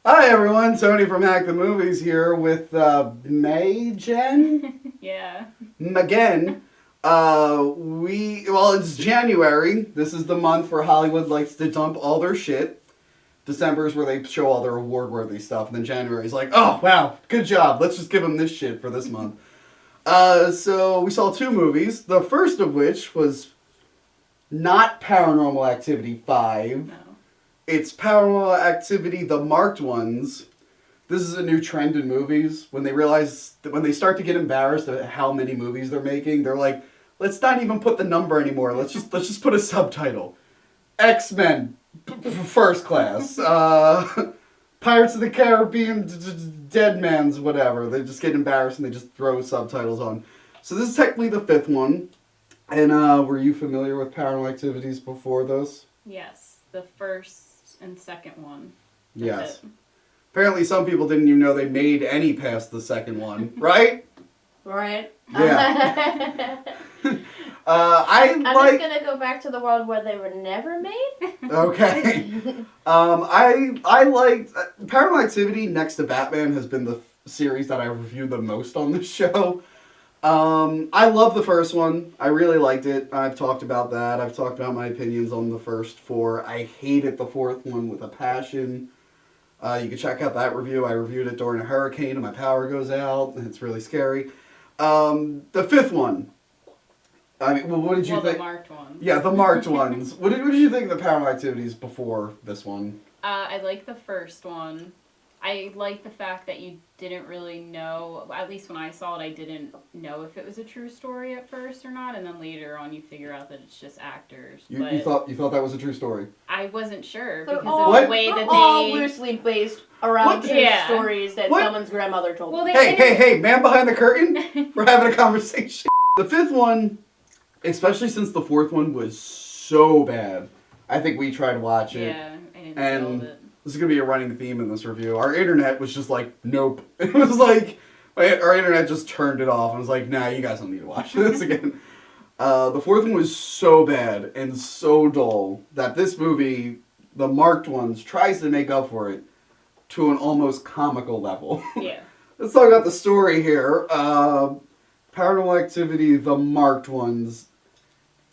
Hi everyone, Tony from Hack the Movies here with May Jen? Yeah. Again. It's January. This is the month where Hollywood likes to dump all their shit. December is where they show all their award-worthy stuff, and then January is like, oh wow, good job, let's just give them this shit for this month. So we saw two movies, the first of which was not Paranormal Activity 5. No. It's Paranormal Activity, the marked ones. This is a new trend in movies. When they realize that when they start to get embarrassed at how many movies they're making, they're like, let's not even put the number anymore. Let's just put a subtitle. X-Men, First Class. Pirates of the Caribbean, Dead Man's, whatever. They just get embarrassed and they just throw subtitles on. So this is technically the fifth one. And were you familiar with Paranormal Activities before this? Yes, the first and second one. That's Yes. it. Apparently some people didn't even know they made any past the second one, right? Right. Yeah. I'm just gonna go back to the world where they were never made. Okay. I liked Paranormal Activity next to Batman has been the series that I reviewed the most on this show. I love the first one. I really liked it. I've talked about that. I've talked about my opinions on the first four. I hated the fourth one with a passion. You can check out that review. I reviewed it during a hurricane and my power goes out. And it's really scary. The fifth one. I mean, what did you think? The marked ones. Yeah, the marked ones. What did you think of the Paranormal Activities before this one? I like the first one. I like the fact that you didn't really know, at least when I saw it, I didn't know if it was a true story at first or not, and then later on you figure out that it's just actors. You thought that was a true story? I wasn't sure They're because all, of the way that all they... loosely based around true stories that someone's grandmother told Well, them. Hey, man behind the curtain? We're having a conversation. The fifth one, especially since the fourth one was so bad, I think we tried to watch it. Yeah, I didn't and feel it. this is going to be a running theme in this review. Our internet was just like, nope. It was like, our internet just turned it off and was like, nah, you guys don't need to watch this again. The fourth one was so bad and so dull that this movie, the marked ones, tries to make up for it to an almost comical level. Yeah. Let's talk about the story here. Paranormal Activity, the marked ones,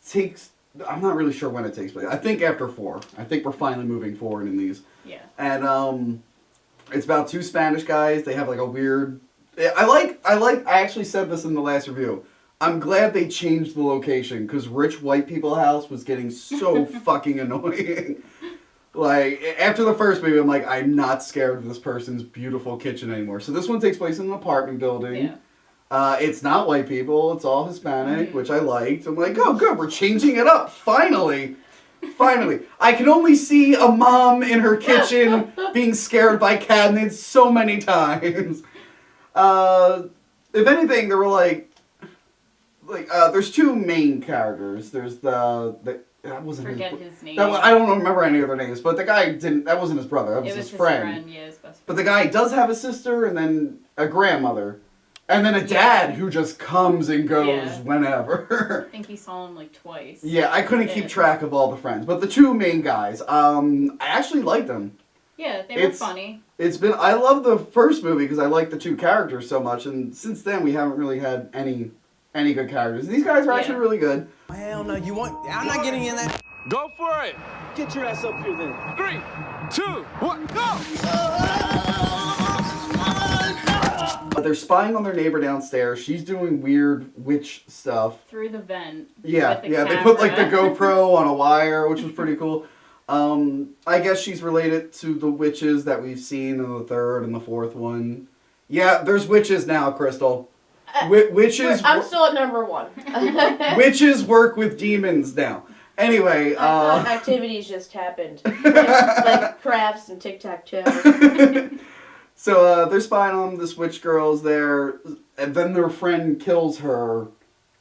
takes... I'm not really sure when it takes place. I think after 4. I think we're finally moving forward in these. Yeah. And it's about two Spanish guys. They have like a weird... I actually said this in the last review. I'm glad they changed the location because rich white people house was getting so fucking annoying. Like, after the first movie, I'm like, I'm not scared of this person's beautiful kitchen anymore. So this one takes place in an apartment building. Yeah. It's not white people, it's all Hispanic, which I liked. I'm like, oh good, we're changing it up, finally. Finally. I can only see a mom in her kitchen being scared by cabinets so many times. If anything, there were there's two main characters. There's that wasn't Forget his name. I don't remember any other names, but the guy that wasn't his brother, that was his friend. Yeah, his best friend. But the guy does have a sister and then a grandmother. And then a dad who just comes and goes whenever. I think he saw him like twice. Yeah, I couldn't keep track of all the friends. But the two main guys, I actually liked them. Yeah, they were funny. I love the first movie because I like the two characters so much. And since then, we haven't really had any good characters. These guys are actually really good. Hell no, I'm not getting in that. Go for it. Get your ass up here then. 3, 2, 1, go! They're spying on their neighbor downstairs. She's doing weird witch stuff. Through the vent. Yeah, with the they camera. put like the GoPro on a wire, which was pretty cool. I guess she's related to the witches that we've seen in the third and the fourth one. Yeah, there's witches now, Crystal. Witches. I'm still at number 1. Witches work with demons now. Anyway, activities just happened, like crafts and tic-tac-toe. So they're spying on this witch girl's there, and then their friend kills her,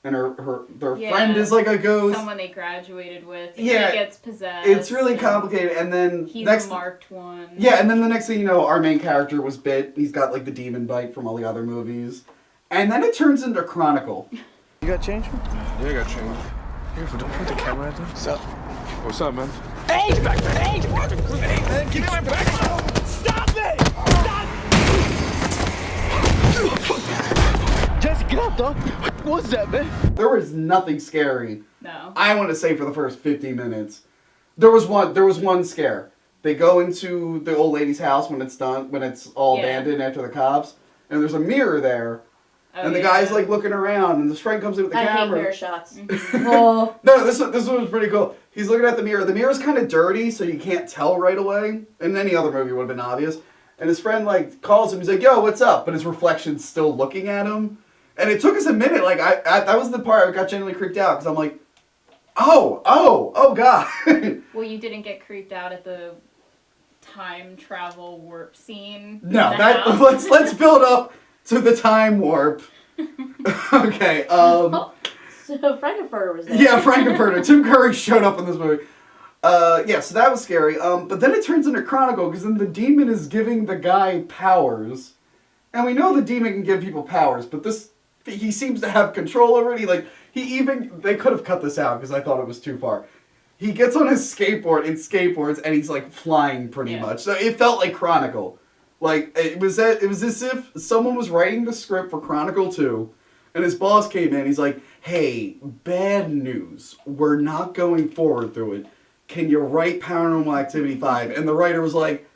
and their friend is like a ghost. Someone they graduated with. And Yeah, he gets possessed. It's really complicated, and then he's a marked one. Yeah, and then the next thing you know, our main character was bit. He's got like the demon bite from all the other movies, and then it turns into Chronicle. You got change? Yeah, I got change. Careful, don't point the camera at them. What's up? What's up, man? Hey! Back there! Hey! Give me my back! Stop it! the fuck was that, man? There was nothing scary. No. I want to say for the first 50 minutes. There was one scare. They go into the old lady's house when it's all abandoned after the cops, and there's a mirror there. Oh, And the guy's like looking around, and his friend comes in with the camera. I hate mirror shots. Oh. No, this one was pretty cool. He's looking at the mirror. The mirror's kind of dirty, so you can't tell right away. In any other movie, it would have been obvious. And his friend like calls him. He's like, "Yo, what's up?" But his reflection's still looking at him. And it took us a minute. Like I that was the part I got genuinely creeped out because I'm like, oh god. Well, you didn't get creeped out at the time travel warp scene. No, let's build up to the time warp. Okay. So Frankenfurter was there. Yeah, Frankenfurter. Tim Curry showed up in this movie. Yeah, so that was scary. But then it turns into Chronicle because then the demon is giving the guy powers, and we know the demon can give people powers, but he seems to have control over it. They could have cut this out because I thought it was too far. He gets on his skateboard and skateboards, and he's like flying pretty much. So it felt like Chronicle. Like it was as if someone was writing the script for Chronicle 2, and his boss came in. He's like, "Hey, bad news. We're not going forward through it. Can you write Paranormal Activity 5? And the writer was like,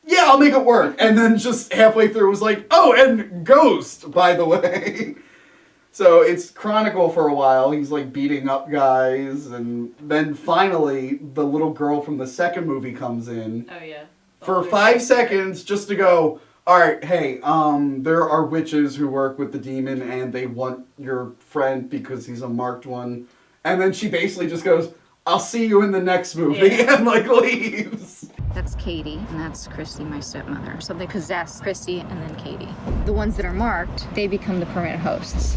"Yeah, I'll make it work." And then just halfway through was like, "Oh, and Ghost, by the way." So it's Chronicle for a while. He's like beating up guys, and then finally the little girl from the second movie comes in. Oh yeah. For 5 seconds just to go, "All right, hey, there are witches who work with the demon and they want your friend because he's a marked one." And then she basically just goes, "I'll see you in the next movie," and like leaves. That's Katie, and that's Christy, my stepmother. So they possess Christy and then Katie. The ones that are marked, they become the permanent hosts.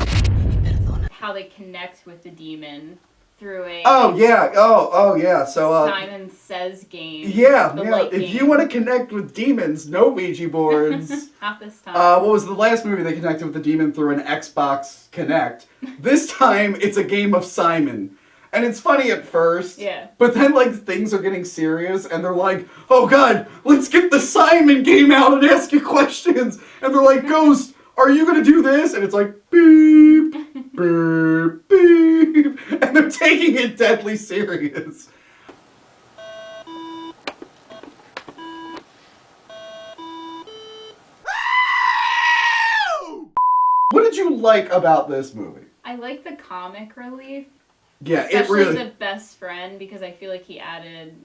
How they connect with the demon through a Oh yeah. So Simon Says game. Yeah. Light If game. you want to connect with demons, no Ouija boards. Not this time. What was the last movie they connected with the demon through an Xbox Connect? This time it's a game of Simon. And it's funny at first. Yeah. But then like things are getting serious and they're like, "Oh god, let's get the Simon game out and ask you questions." And they're like, "Ghost, are you gonna do this?" And it's like, beep, beep, beep. And they're taking it deadly serious. What did you like about this movie? I like the comic relief. Yeah, Especially it really... the best friend, because I feel like he added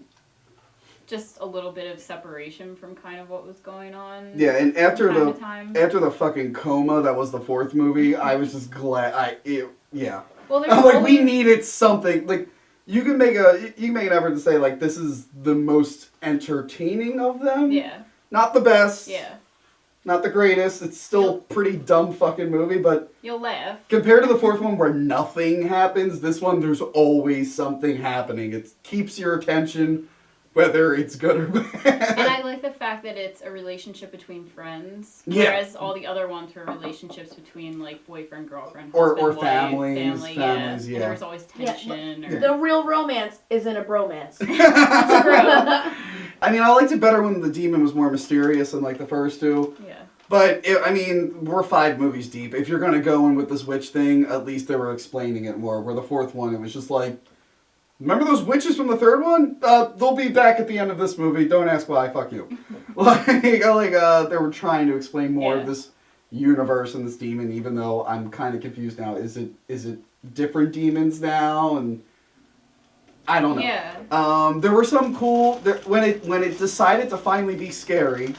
just a little bit of separation from kind of what was going on. Yeah, and after from time to time. after the fucking coma that was the fourth movie, I was just glad. Yeah. Well, there's I'm like, always... we needed something. Like, you can make an effort to say like this is the most entertaining of them. Yeah. Not the best. Yeah. Not the greatest. It's still pretty dumb fucking movie, but You'll laugh. compared to the fourth one where nothing happens, this one there's always something happening. It keeps your attention, whether it's good or bad. And I like the fact that it's a relationship between friends, Yeah. whereas all the other ones were relationships between like boyfriend, girlfriend, Or husband, wife, families, family, families, And yeah. there was always tension. or... The real romance isn't a bromance. I mean, I liked it better when the demon was more mysterious than like the first two. Yeah. But, we're 5 movies deep. If you're going to go in with this witch thing, at least they were explaining it more. Where the fourth one, it was just like, remember those witches from the third one? They'll be back at the end of this movie. Don't ask why. Fuck you. They were trying to explain more of this universe and this demon, even though I'm kind of confused now. Is it different demons now? And I don't know. Yeah. There were some cool... when it decided to finally be scary...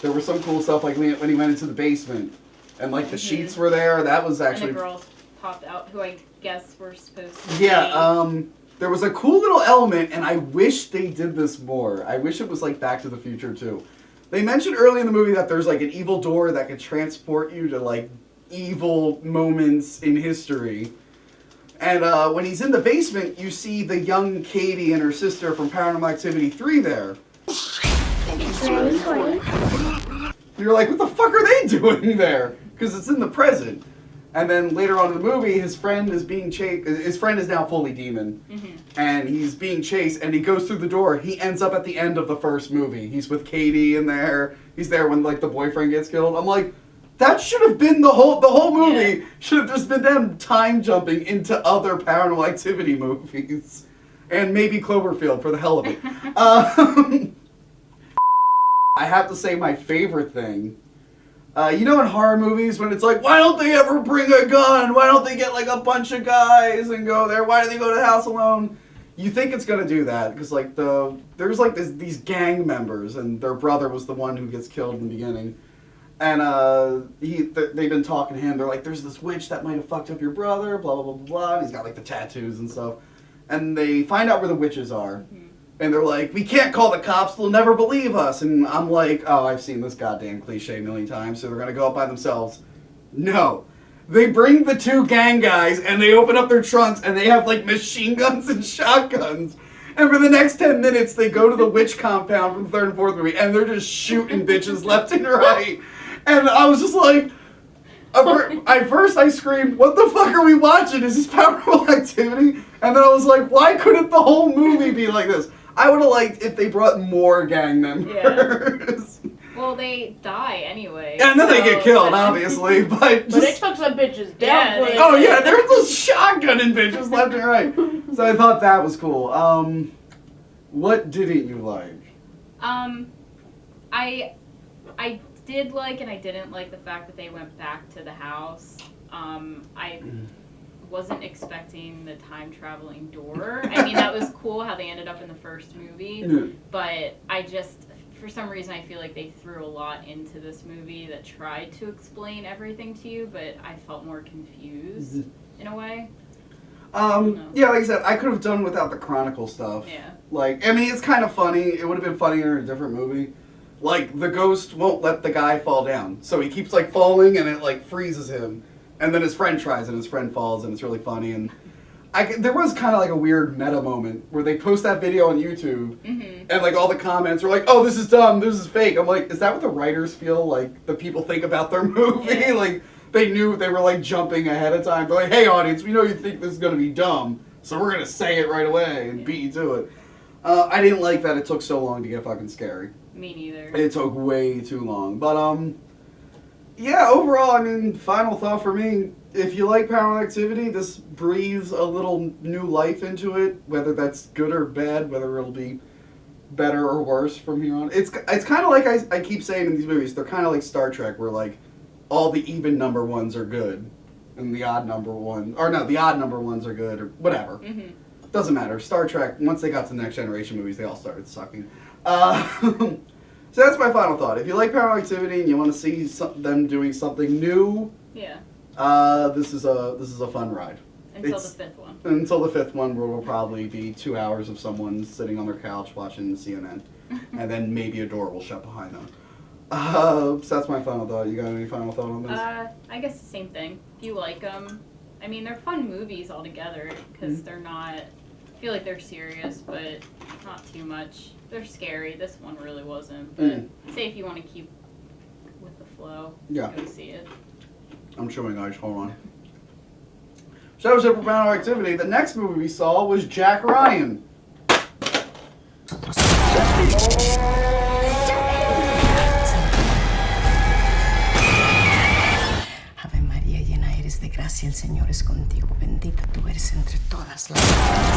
There was some cool stuff, like when he went into the basement, and like the sheets were there. That was actually... And the girls popped out, who I guess were supposed to be. There was a cool little element, and I wish they did this more. I wish it was like Back to the Future too. They mentioned early in the movie that there's like an evil door that could transport you to like evil moments in history. And when he's in the basement, you see the young Katie and her sister from Paranormal Activity 3 there. You're like, what the fuck are they doing there? Because it's in the present. And then later on in the movie, his friend is being chased. His friend is now fully demon. Mm-hmm. And he's being chased, and he goes through the door. He ends up at the end of the first movie. He's with Katie in there. He's there when, like, the boyfriend gets killed. I'm like, That should have been the whole movie. Yeah. Should have just been them time jumping into other Paranormal Activity movies, and maybe Cloverfield for the hell of it. I have to say my favorite thing. You know in horror movies when it's like, why don't they ever bring a gun? Why don't they get like a bunch of guys and go there? Why do they go to the house alone? You think it's gonna do that because like there's like these gang members and their brother was the one who gets killed in the beginning, and they've been talking to him. They're like, there's this witch that might have fucked up your brother, blah blah blah blah blah. And he's got like the tattoos and stuff, and they find out where the witches are. Mm-hmm. And they're like, we can't call the cops, they'll never believe us. And I'm like, oh, I've seen this goddamn cliche a million times, so they're going to go up by themselves. No. They bring the two gang guys, and they open up their trunks, and they have, like, machine guns and shotguns. And for the next 10 minutes, they go to the witch compound from the third and fourth movie, and they're just shooting bitches left and right. And I was just like, at first I screamed, what the fuck are we watching? Is this Paranormal Activity? And then I was like, why couldn't the whole movie be like this? I would have liked if they brought more gang members. Yeah. Well, they die anyway. And then they get killed, obviously, but they took some bitches down. Yeah, oh yeah, they're just shotgunning bitches left and right. So I thought that was cool. What didn't you like? I did like and I didn't like the fact that they went back to the house. I wasn't expecting the time traveling door. I mean, that was cool how they ended up in the first movie, but I just, for some reason, I feel like they threw a lot into this movie that tried to explain everything to you, but I felt more confused in a way. Yeah, like I said, I could have done without the Chronicle stuff. Yeah. Like, I mean, it's kind of funny. It would have been funnier in a different movie. Like, the ghost won't let the guy fall down, so he keeps, like, falling, and it, like, freezes him. And then his friend tries, and his friend falls, and it's really funny. And there was kind of like a weird meta moment where they post that video on YouTube, and like all the comments were like, "Oh, this is dumb. This is fake." I'm like, is that what the writers feel like the people think about their movie? Yeah. Like they knew they were like jumping ahead of time. They're like, "Hey, audience, we know you think this is gonna be dumb, so we're gonna say it right away and beat you to it." I didn't like that it took so long to get fucking scary. Me neither. It took way too long, but yeah, overall, I mean, final thought for me, if you like Paranormal Activity, this breathes a little new life into it, whether that's good or bad, whether it'll be better or worse from here on. It's kind of like I keep saying in these movies, they're kind of like Star Trek, where like all the even number ones are good, and the odd number ones are good, or whatever. Doesn't matter. Star Trek, once they got to the Next Generation movies, they all started sucking. So that's my final thought. If you like Paranormal Activity and you want to see them doing something new, this is a fun ride. Until the fifth one. Until the fifth one, where will probably be 2 hours of someone sitting on their couch watching CNN, and then maybe a door will shut behind them. So that's my final thought. You got any final thought on this? I guess the same thing. If you like them, I mean, they're fun movies altogether because they're not. I feel like they're serious, but not too much. They're scary. This one really wasn't. But say if you want to keep with the flow, go see it. I'm showing eyes. Hold on. So that was it for Paranormal Activity. The next movie we saw was Jack Ryan. Ave María, llena eres de gracia, el Señor es contigo. Bendita tú eres entre todas las mujeres.